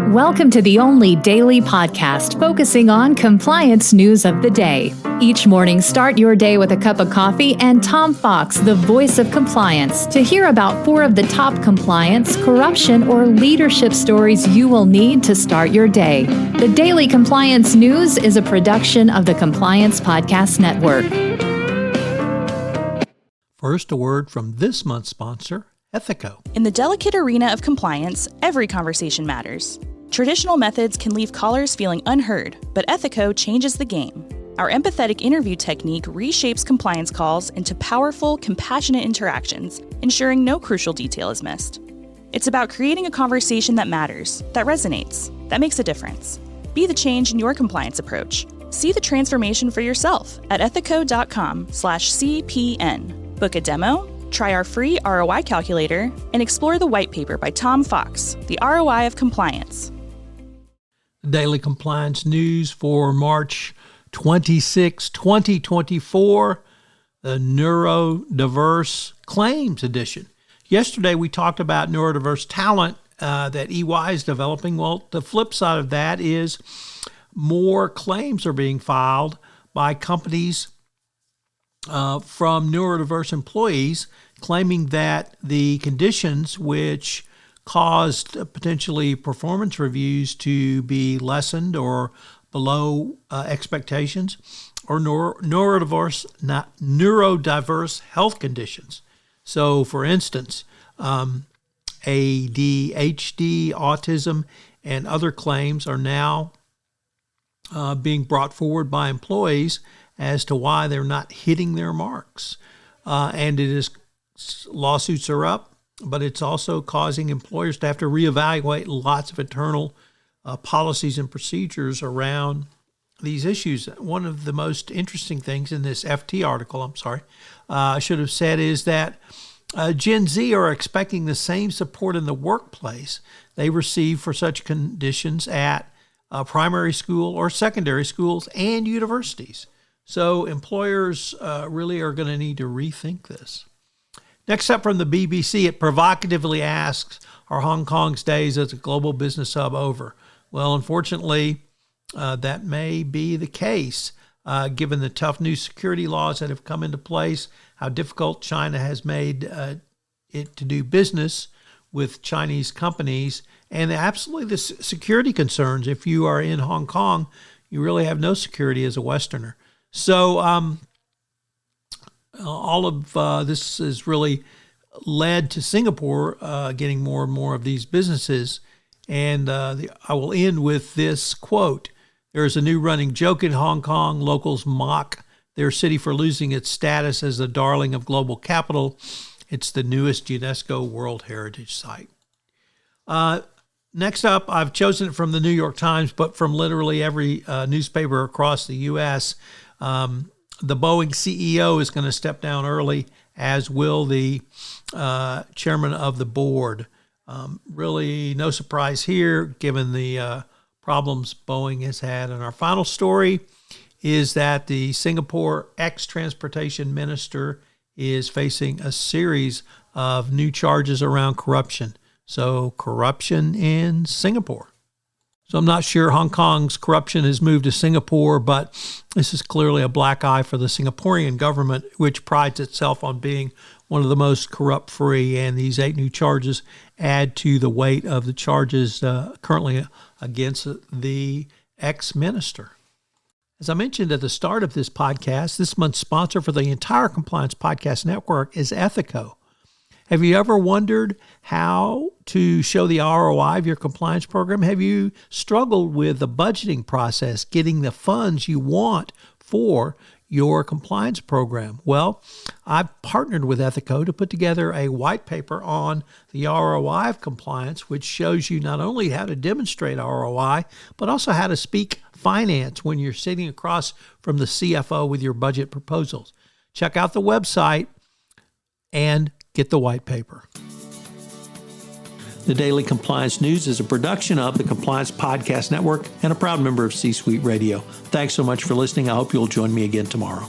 Welcome to the only daily podcast focusing on compliance news of the day. Each morning, start your day with a cup of coffee and Tom Fox, the voice of compliance, to hear about 4 of the top compliance, corruption, or leadership stories you will need to start your day. The Daily Compliance News is a production of the Compliance Podcast Network. First, a word from this month's sponsor, Ethico. In the delicate arena of compliance, every conversation matters. Traditional methods can leave callers feeling unheard, but Ethico changes the game. Our empathetic interview technique reshapes compliance calls into powerful, compassionate interactions, ensuring no crucial detail is missed. It's about creating a conversation that matters, that resonates, that makes a difference. Be the change in your compliance approach. See the transformation for yourself at ethico.com/CPN. Book a demo, try our free ROI calculator, and explore the white paper by Tom Fox, The ROI of Compliance. Daily Compliance News for March 26, 2024, the Neurodiverse Claims Edition. Yesterday, we talked about neurodiverse talent that EY is developing. Well, the flip side of that is more claims are being filed by companies from neurodiverse employees claiming that the conditions which caused potentially performance reviews to be lessened or below expectations or neurodiverse health conditions. So, for instance, ADHD, autism, and other claims are now being brought forward by employees as to why they're not hitting their marks. And lawsuits are up, but it's also causing employers to have to reevaluate lots of internal policies and procedures around these issues. One of the most interesting things in this FT article, I should have said, is that Gen Z are expecting the same support in the workplace they receive for such conditions at primary school or secondary schools and universities. So employers really are going to need to rethink this. Next up from the BBC, it provocatively asks, are Hong Kong's days as a global business hub over? Well, unfortunately, that may be the case, given the tough new security laws that have come into place, how difficult China has made it to do business with Chinese companies, and absolutely the security concerns. If you are in Hong Kong, you really have no security as a Westerner. So all of this has really led to Singapore getting more and more of these businesses. And I will end with this quote. There is a new running joke in Hong Kong. Locals mock their city for losing its status as the darling of global capital. It's the newest UNESCO World Heritage Site. Next up, I've chosen it from the New York Times, but from literally every newspaper across the U.S., the Boeing CEO is going to step down early, as will the chairman of the board. Really no surprise here, given the problems Boeing has had. And our final story is that the Singapore ex-transportation minister is facing a series of new charges around corruption. So corruption in Singapore. So I'm not sure Hong Kong's corruption has moved to Singapore, but this is clearly a black eye for the Singaporean government, which prides itself on being one of the most corrupt-free. And these 8 new charges add to the weight of the charges currently against the ex-minister. As I mentioned at the start of this podcast, this month's sponsor for the entire Compliance Podcast Network is Ethico. Have you ever wondered how to show the ROI of your compliance program? Have you struggled with the budgeting process, getting the funds you want for your compliance program? Well, I've partnered with Ethico to put together a white paper on the ROI of compliance, which shows you not only how to demonstrate ROI, but also how to speak finance when you're sitting across from the CFO with your budget proposals. Check out the website and get the white paper. The Daily Compliance News is a production of the Compliance Podcast Network and a proud member of C-Suite Radio. Thanks so much for listening. I hope you'll join me again tomorrow.